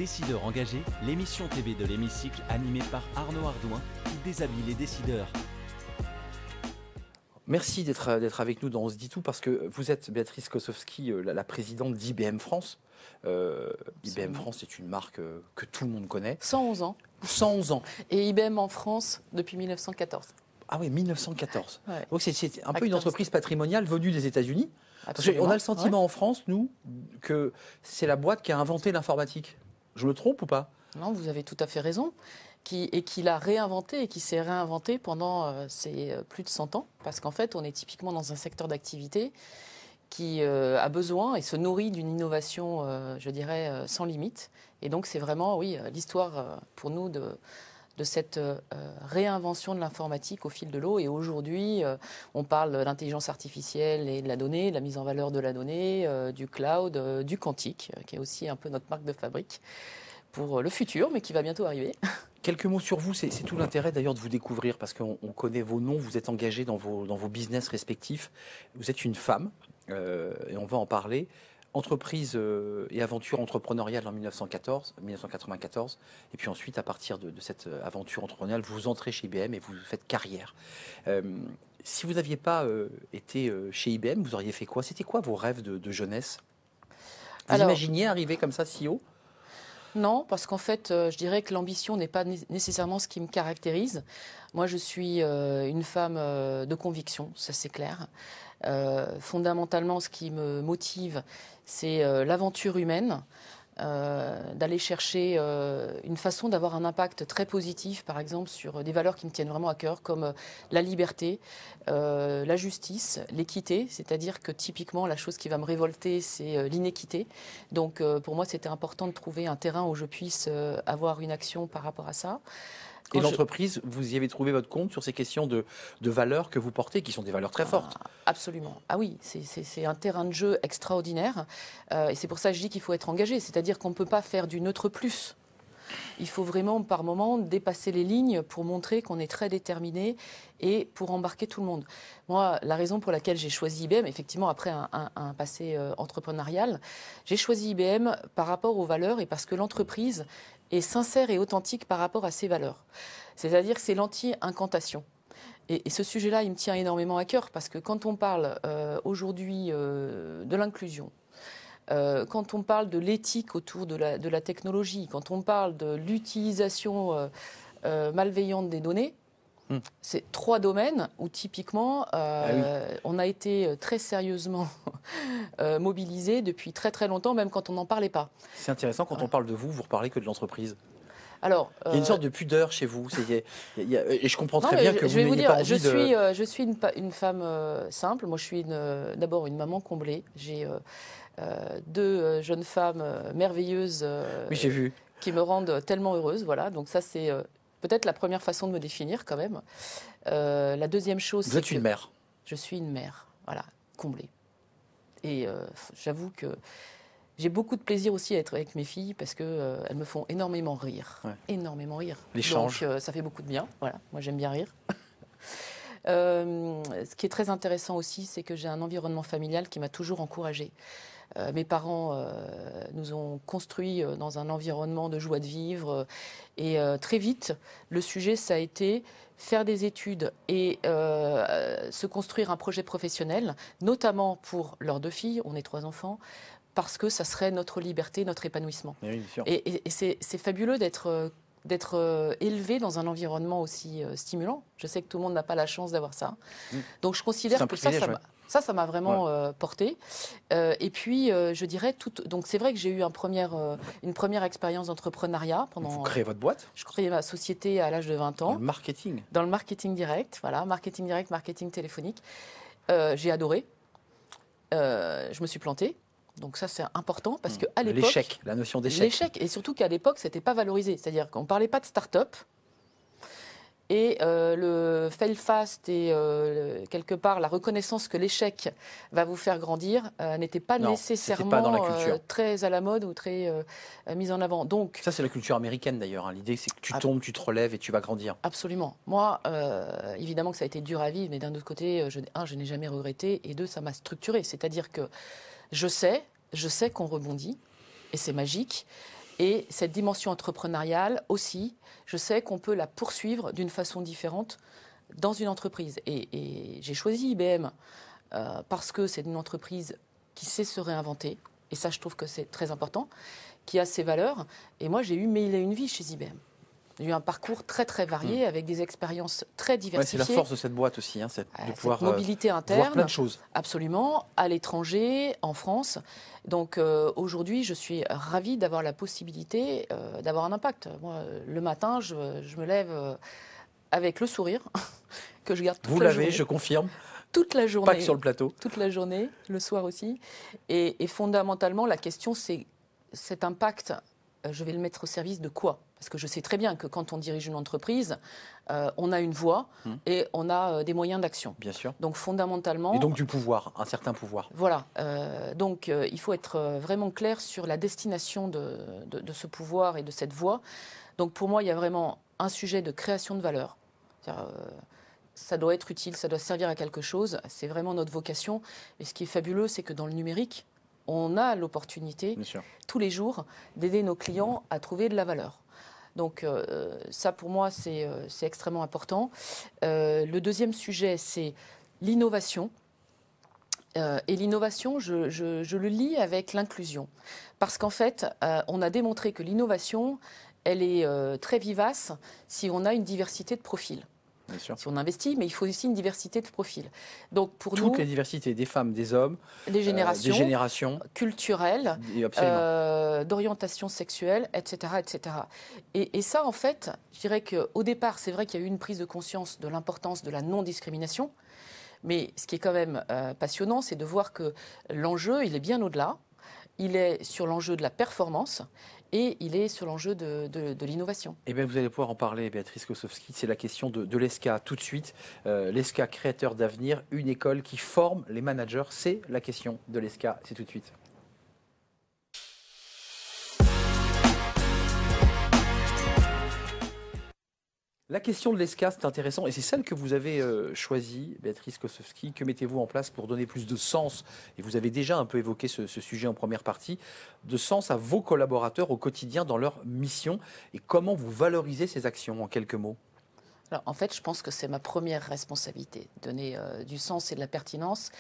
Décideurs engagés, l'émission TV de l'Hémicycle animée par Arnaud Ardouin qui déshabille les décideurs. Merci d'être avec nous dans On se dit tout, parce que vous êtes Béatrice Kosowski, la présidente d'IBM France. IBM France est une marque que tout le monde connaît. 111 ans. 111 ans. Et IBM en France depuis 1914. Ah oui, 1914. Ouais. Donc c'est un peu une entreprise patrimoniale venue des États-Unis. On a le sentiment en France, nous, que c'est la boîte qui a inventé l'informatique. Je me trompe ou pas? Non, vous avez tout à fait raison. Et qui l'a réinventé et qui s'est réinventé pendant ces plus de 100 ans. Parce qu'en fait, on est typiquement dans un secteur d'activité qui a besoin et se nourrit d'une innovation, je dirais, sans limite. Et donc, c'est vraiment, oui, l'histoire pour nous de cette réinvention de l'informatique au fil de l'eau. Et aujourd'hui, on parle d'intelligence artificielle et de la donnée, de la mise en valeur de la donnée, du cloud, du quantique, qui est aussi un peu notre marque de fabrique pour le futur, mais qui va bientôt arriver. Quelques mots sur vous, c'est tout l'intérêt d'ailleurs de vous découvrir, parce qu'on connaît vos noms, vous êtes engagés dans vos business respectifs. Vous êtes une femme, et on va en parler. Entreprise et aventure entrepreneuriale en 1994, et puis ensuite, à partir de cette aventure entrepreneuriale, vous entrez chez IBM et vous faites carrière. Si vous n'aviez pas été chez IBM, vous auriez fait quoi? C'était quoi vos rêves de jeunesse? Vous imaginiez arriver comme ça, CEO? Non, parce qu'en fait, je dirais que l'ambition n'est pas nécessairement ce qui me caractérise. Moi, je suis une femme de conviction, ça c'est clair. Fondamentalement, ce qui me motive, c'est l'aventure humaine, d'aller chercher une façon d'avoir un impact très positif, par exemple, sur des valeurs qui me tiennent vraiment à cœur, comme la liberté, la justice, l'équité. C'est-à-dire que typiquement, la chose qui va me révolter, c'est l'inéquité. Donc, pour moi, c'était important de trouver un terrain où je puisse avoir une action par rapport à ça. Et l'entreprise, vous y avez trouvé votre compte sur ces questions de valeurs que vous portez, qui sont des valeurs très fortes? Absolument. Ah oui, c'est un terrain de jeu extraordinaire. Et c'est pour ça que je dis qu'il faut être engagé. C'est-à-dire qu'on ne peut pas faire du neutre plus. Il faut vraiment, par moment, dépasser les lignes pour montrer qu'on est très déterminé et pour embarquer tout le monde. Moi, la raison pour laquelle j'ai choisi IBM, effectivement, après un passé entrepreneurial, j'ai choisi IBM par rapport aux valeurs et parce que l'entreprise est sincère et authentique par rapport à ses valeurs. C'est-à-dire que c'est l'anti-incantation. Et ce sujet-là, il me tient énormément à cœur parce que quand on parle aujourd'hui de l'inclusion, quand on parle de l'éthique autour de la technologie, quand on parle de l'utilisation malveillante des données, c'est 3 domaines où typiquement on a été très sérieusement mobilisés depuis très très longtemps, même quand on n'en parlait pas. C'est intéressant, quand on parle de vous, vous reparlez que de l'entreprise. Alors, il y a une sorte de pudeur chez vous. Et je comprends très bien que vous n'ayez pas envie je suis une femme simple. Moi, je suis d'abord une maman comblée. J'ai 2 jeunes femmes merveilleuses oui, j'ai vu. Qui me rendent tellement heureuse. Voilà. Donc ça, c'est peut-être la première façon de me définir quand même. La deuxième chose, vous êtes une mère. Je suis une mère, voilà, comblée. Et j'avoue que j'ai beaucoup de plaisir aussi à être avec mes filles parce qu'elles me font énormément rire. Ouais. Énormément rire. L'échange. Donc ça fait beaucoup de bien. Voilà, moi j'aime bien rire. Ce qui est très intéressant aussi, c'est que j'ai un environnement familial qui m'a toujours encouragée. Mes parents nous ont construits dans un environnement de joie de vivre. Et très vite, le sujet, ça a été faire des études et se construire un projet professionnel, notamment pour leurs 2 filles, on est 3 enfants, parce que ça serait notre liberté, notre épanouissement. Oui, bien sûr. Et c'est fabuleux d'être élevé dans un environnement aussi stimulant. Je sais que tout le monde n'a pas la chance d'avoir ça. Donc je considère que ça m'a vraiment porté. Et puis, je dirais, donc c'est vrai que j'ai eu une première expérience d'entrepreneuriat. Vous créez votre boîte? Je crée ma société à l'âge de 20 ans. Dans le marketing? Dans le marketing direct, voilà, marketing direct, marketing téléphonique. J'ai adoré. Je me suis plantée. Donc ça, c'est important parce qu'à l'époque... L'échec, la notion d'échec. L'échec, et surtout qu'à l'époque, ce n'était pas valorisé. C'est-à-dire qu'on ne parlait pas de start-up. Et le fail fast et quelque part la reconnaissance que l'échec va vous faire grandir n'était pas nécessairement pas dans la culture. Très à la mode ou très mise en avant. Donc, ça, c'est la culture américaine d'ailleurs. Hein. L'idée, c'est que tu tombes, tu te relèves et tu vas grandir. Absolument. Moi, évidemment que ça a été dur à vivre, mais d'un autre côté, je n'ai jamais regretté, et 2, ça m'a structuré. C'est-à-dire que je sais qu'on rebondit, et c'est magique. Et cette dimension entrepreneuriale aussi, je sais qu'on peut la poursuivre d'une façon différente dans une entreprise. Et j'ai choisi IBM parce que c'est une entreprise qui sait se réinventer. Et ça, je trouve que c'est très important, qui a ses valeurs. Et moi, j'ai eu mille et une vies chez IBM. J'ai eu un parcours très, très varié, avec des expériences très diversifiées. Ouais, c'est la force de cette boîte aussi, hein, de pouvoir cette mobilité interne, voir plein de choses. Absolument, à l'étranger, en France. Donc aujourd'hui, je suis ravie d'avoir la possibilité d'avoir un impact. Moi, le matin, je me lève avec le sourire que je garde toute la journée. Vous l'avez, je confirme. Toute la journée. Pas que sur le plateau. Toute la journée, le soir aussi. Et fondamentalement, la question, c'est cet impact, je vais le mettre au service de quoi ? Parce que je sais très bien que quand on dirige une entreprise, on a une voix et on a des moyens d'action. Bien sûr. Donc fondamentalement... Et donc du pouvoir, un certain pouvoir. Voilà. Donc il faut être vraiment clair sur la destination de ce pouvoir et de cette voix. Donc pour moi, il y a vraiment un sujet de création de valeur. Ça doit être utile, ça doit servir à quelque chose. C'est vraiment notre vocation. Et ce qui est fabuleux, c'est que dans le numérique, on a l'opportunité, tous les jours, d'aider nos clients à trouver de la valeur. Donc ça, pour moi, c'est extrêmement important. Le deuxième sujet, c'est l'innovation. Et l'innovation, je le lie avec l'inclusion. Parce qu'en fait, on a démontré que l'innovation, elle est très vivace si on a une diversité de profils. Si on investit, mais il faut aussi une diversité de profils. Donc pour toutes les diversités, des femmes, des hommes, des générations culturelles, d'orientation sexuelle, etc., etc. Et ça, en fait, je dirais qu'au départ, c'est vrai qu'il y a eu une prise de conscience de l'importance de la non-discrimination. Mais ce qui est quand même passionnant, c'est de voir que l'enjeu, il est bien au-delà. Il est sur l'enjeu de la performance. Et il est sur l'enjeu de l'innovation. Eh bien, vous allez pouvoir en parler, Béatrice Kosowski. C'est la question de l'ESCA tout de suite. L'ESCA créateur d'avenir, une école qui forme les managers. C'est la question de l'ESCA. C'est tout de suite. La question de l'ESCA, c'est intéressant, et c'est celle que vous avez choisie, Béatrice Kosowski. Que mettez-vous en place pour donner plus de sens, et vous avez déjà un peu évoqué ce sujet en première partie, de sens à vos collaborateurs au quotidien dans leur mission, et comment vous valorisez ces actions, en quelques mots? Alors, en fait, je pense que c'est ma première responsabilité, donner du sens et de la pertinence.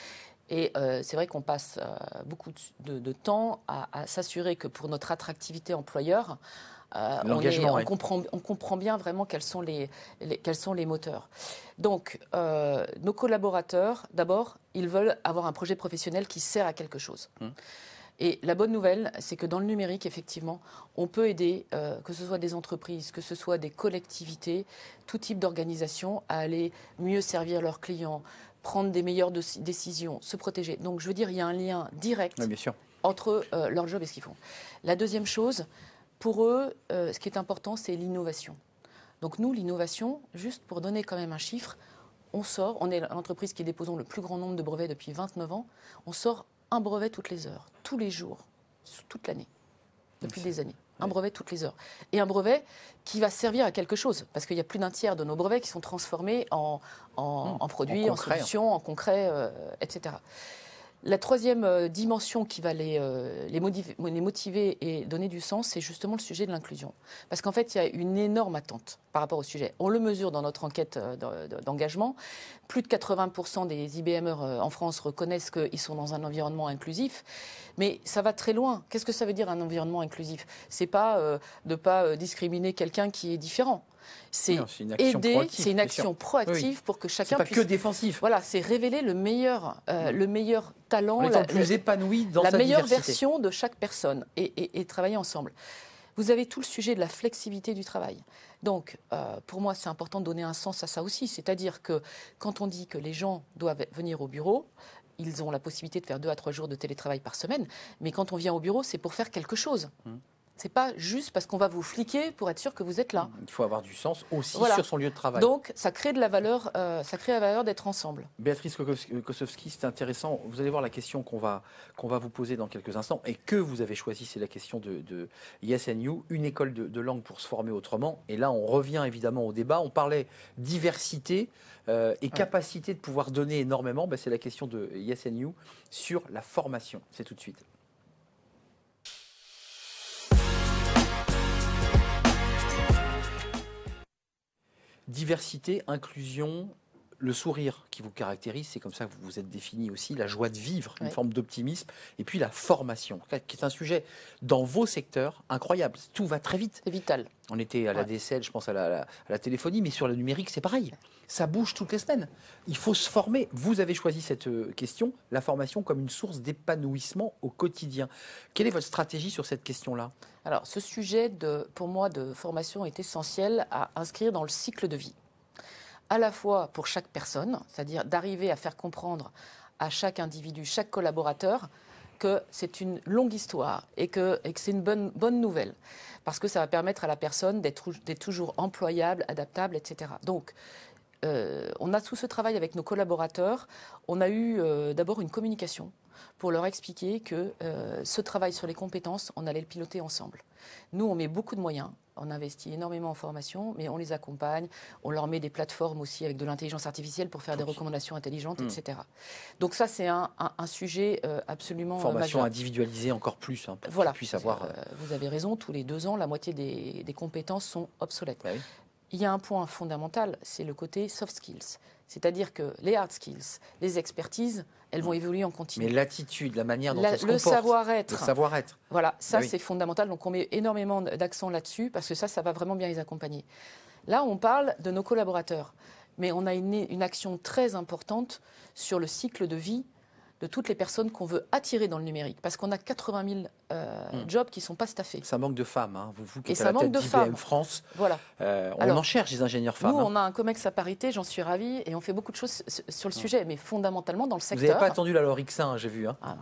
Et c'est vrai qu'on passe beaucoup de temps à s'assurer que pour notre attractivité employeur, on comprend bien vraiment quels sont les moteurs. Donc, nos collaborateurs, d'abord, ils veulent avoir un projet professionnel qui sert à quelque chose. Et la bonne nouvelle, c'est que dans le numérique, effectivement, on peut aider, que ce soit des entreprises, que ce soit des collectivités, tout type d'organisation, à aller mieux servir leurs clients, prendre des meilleures décisions, se protéger. Donc, je veux dire, il y a un lien direct entre leur job et ce qu'ils font. La deuxième chose, pour eux, ce qui est important, c'est l'innovation. Donc nous, l'innovation, juste pour donner quand même un chiffre, on est l'entreprise qui déposons le plus grand nombre de brevets depuis 29 ans, on sort un brevet toutes les heures, tous les jours, toute l'année, depuis des années. Un brevet toutes les heures. Et un brevet qui va servir à quelque chose, parce qu'il y a plus d'un tiers de nos brevets qui sont transformés en produits, en solutions, en concret, etc. La troisième dimension qui va les motiver et donner du sens, c'est justement le sujet de l'inclusion. Parce qu'en fait, il y a une énorme attente par rapport au sujet. On le mesure dans notre enquête d'engagement. Plus de 80% des IBMers en France reconnaissent qu'ils sont dans un environnement inclusif. Mais ça va très loin. Qu'est-ce que ça veut dire un environnement inclusif? C'est pas de ne pas discriminer quelqu'un qui est différent. C'est aider, c'est une action proactive pour que chacun puisse... C'est pas que défensif. Voilà, c'est révéler le meilleur talent, le plus épanoui dans la sa meilleure diversité. version de chaque personne et travailler ensemble. Vous avez tout le sujet de la flexibilité du travail. Donc, pour moi, c'est important de donner un sens à ça aussi. C'est-à-dire que quand on dit que les gens doivent venir au bureau, ils ont la possibilité de faire 2 à 3 jours de télétravail par semaine, mais quand on vient au bureau, c'est pour faire quelque chose. C'est pas juste parce qu'on va vous fliquer pour être sûr que vous êtes là. Il faut avoir du sens aussi sur son lieu de travail. Donc, ça crée de la valeur, la valeur d'être ensemble. Béatrice Kosowski, c'est intéressant. Vous allez voir la question qu'on va vous poser dans quelques instants et que vous avez choisi, c'est la question de YesNU, une école de langue pour se former autrement. Et là, on revient évidemment au débat. On parlait diversité et capacité de pouvoir donner énormément. C'est la question de YesNU sur la formation. C'est tout de suite. diversité, inclusion, le sourire qui vous caractérise, c'est comme ça que vous vous êtes défini aussi, la joie de vivre, une forme d'optimisme, et puis la formation, qui est un sujet dans vos secteurs incroyable. Tout va très vite. C'est vital. On était à la DSL, je pense à la téléphonie, mais sur le numérique, c'est pareil. Ça bouge toutes les semaines. Il faut se former. Vous avez choisi cette question, la formation comme une source d'épanouissement au quotidien. Quelle est votre stratégie sur cette question-là ? Alors, ce sujet, pour moi, de formation est essentiel à inscrire dans le cycle de vie. À la fois pour chaque personne, c'est-à-dire d'arriver à faire comprendre à chaque individu, chaque collaborateur, que c'est une longue histoire et que c'est une bonne nouvelle. Parce que ça va permettre à la personne d'être toujours employable, adaptable, etc. Donc, on a tout ce travail avec nos collaborateurs. On a eu d'abord une communication pour leur expliquer que ce travail sur les compétences, on allait le piloter ensemble. Nous, on met beaucoup de moyens. On investit énormément en formation, mais on les accompagne. On leur met des plateformes aussi avec de l'intelligence artificielle pour faire des recommandations intelligentes, etc. Donc ça, c'est un sujet absolument formation majeur. Individualisée encore plus, hein, pour voilà. qu'ils puissent avoir... Vous avez raison, tous les 2 ans, la moitié des compétences sont obsolètes. Bah oui. Il y a un point fondamental, c'est le côté soft skills. C'est-à-dire que les hard skills, les expertises, elles vont évoluer en continu. Mais l'attitude, la manière dont on se le comporte, savoir-être. le savoir-être. Voilà, ça oui. c'est fondamental. Donc on met énormément d'accent là-dessus parce que ça va vraiment bien les accompagner. Là, on parle de nos collaborateurs, mais on a une action très importante sur le cycle de vie de toutes les personnes qu'on veut attirer dans le numérique. Parce qu'on a 80 000 jobs qui ne sont pas staffés. Ça manque de femmes. Hein. Vous qui Et êtes à ça la tête manque de d'IBM femmes. France, Voilà. on en cherche des ingénieurs femmes. Nous, hein. on a un COMEX à parité, j'en suis ravie, et on fait beaucoup de choses sur le sujet, mais fondamentalement dans le secteur... Vous n'avez pas attendu la loi X1, j'ai vu. Hein. Ah non.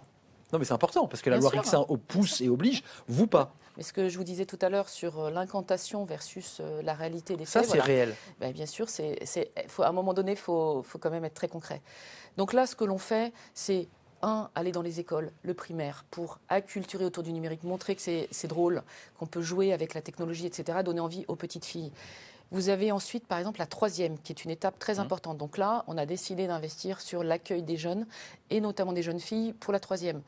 Non, mais c'est important, parce que la Bien loi sûr. X1 pousse et oblige, vous pas. Mais ce que je vous disais tout à l'heure sur l'incantation versus la réalité des Ça, faits... c'est réel. Ben, bien sûr, à un moment donné, il faut quand même être très concret. Donc là, ce que l'on fait, c'est... aller dans les écoles, le primaire, pour acculturer autour du numérique, montrer que c'est drôle, qu'on peut jouer avec la technologie, etc., donner envie aux petites filles. Vous avez ensuite, par exemple, la 3e, qui est une étape très importante. Donc là, on a décidé d'investir sur l'accueil des jeunes, et notamment des jeunes filles, pour la 3e.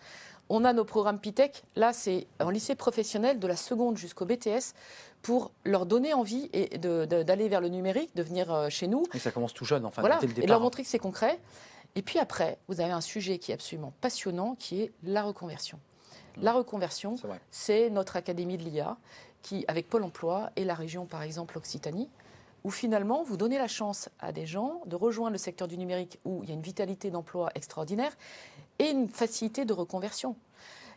On a nos programmes PITEC, là, c'est en lycée professionnel, de la seconde jusqu'au BTS, pour leur donner envie d'aller vers le numérique, de venir chez nous. Et ça commence tout jeune, enfin, voilà, dès le départ. et de leur montrer que c'est concret. Et puis après, vous avez un sujet qui est absolument passionnant, qui est la reconversion. La reconversion, c'est notre académie de l'IA, qui, avec Pôle emploi et la région, par exemple, Occitanie, où finalement, vous donnez la chance à des gens de rejoindre le secteur du numérique, où il y a une vitalité d'emploi extraordinaire et une facilité de reconversion.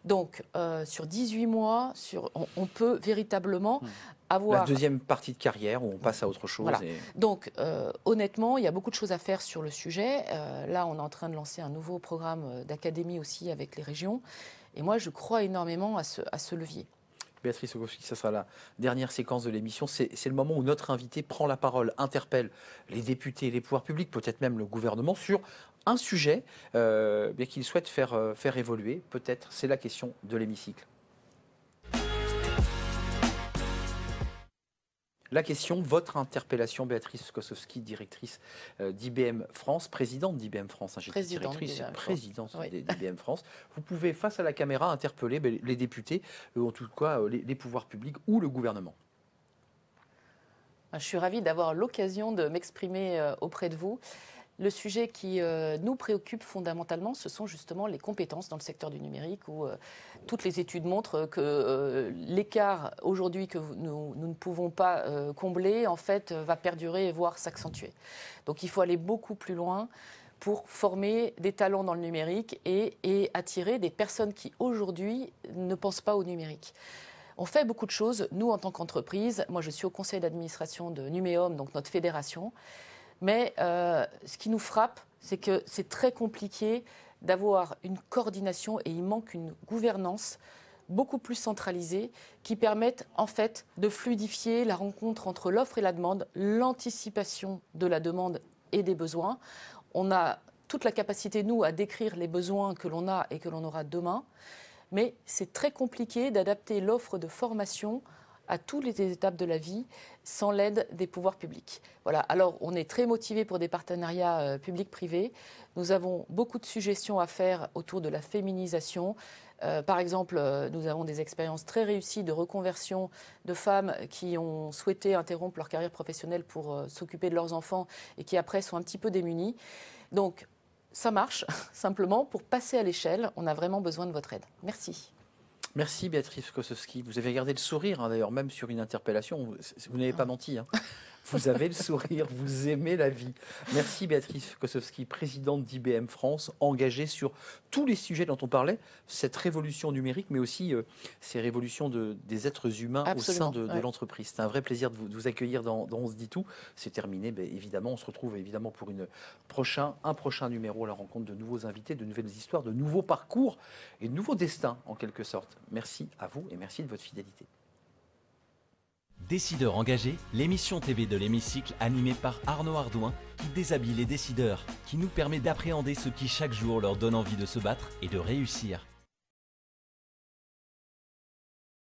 Donc, sur 18 mois, on peut véritablement avoir... La deuxième partie de carrière, où on passe à autre chose. Voilà. Donc, honnêtement, il y a beaucoup de choses à faire sur le sujet. Là, on est en train de lancer un nouveau programme d'académie aussi avec les régions. Et moi, je crois énormément à ce levier. Béatrice Ogowski, ça sera la dernière séquence de l'émission. C'est le moment où notre invité prend la parole, interpelle les députés, les pouvoirs publics, peut-être même le gouvernement, sur un sujet qu'il souhaite faire évoluer. Peut-être, c'est la question de l'hémicycle. La question, votre interpellation, Béatrice Kosowski, directrice d'IBM France, présidente d'IBM France, présidente d'IBM France. Vous pouvez, face à la caméra, interpeller les députés, en tout cas les pouvoirs publics ou le gouvernement. Je suis ravie d'avoir l'occasion de m'exprimer auprès de vous. Le sujet qui nous préoccupe fondamentalement, ce sont justement les compétences dans le secteur du numérique, où toutes les études montrent que l'écart aujourd'hui que nous ne pouvons pas combler, en fait, va perdurer, voire s'accentuer. Donc il faut aller beaucoup plus loin pour former des talents dans le numérique et attirer des personnes qui, aujourd'hui, ne pensent pas au numérique. On fait beaucoup de choses, nous, en tant qu'entreprise. Moi, je suis au conseil d'administration de Numéum, donc notre fédération. Mais ce qui nous frappe, c'est que c'est très compliqué d'avoir une coordination et il manque une gouvernance beaucoup plus centralisée qui permette en fait de fluidifier la rencontre entre l'offre et la demande, l'anticipation de la demande et des besoins. On a toute la capacité, nous, à décrire les besoins que l'on a et que l'on aura demain, mais c'est très compliqué d'adapter l'offre de formation à toutes les étapes de la vie sans l'aide des pouvoirs publics. Voilà. Alors, on est très motivés pour des partenariats publics-privés. Nous avons beaucoup de suggestions à faire autour de la féminisation, Par exemple, nous avons des expériences très réussies de reconversion de femmes qui ont souhaité interrompre leur carrière professionnelle pour s'occuper de leurs enfants et qui après sont un petit peu démunies. Donc, ça marche. Simplement, pour passer à l'échelle, on a vraiment besoin de votre aide. Merci. Merci Béatrice Kosowski. Vous avez gardé le sourire, hein, d'ailleurs, même sur une interpellation. Vous n'avez pas menti. Hein. Vous avez le sourire, vous aimez la vie. Merci Béatrice Kosowski, présidente d'IBM France, engagée sur tous les sujets dont on parlait, cette révolution numérique, mais aussi ces révolutions des êtres humains Absolument, au sein de l'entreprise. C'est un vrai plaisir de vous accueillir dans On se dit tout. C'est terminé, évidemment. On se retrouve évidemment pour un prochain numéro à la rencontre de nouveaux invités, de nouvelles histoires, de nouveaux parcours et de nouveaux destins, en quelque sorte. Merci à vous et merci de votre fidélité. Décideurs engagés, l'émission TV de l'hémicycle animée par Arnaud Ardouin qui déshabille les décideurs, qui nous permet d'appréhender ce qui chaque jour leur donne envie de se battre et de réussir.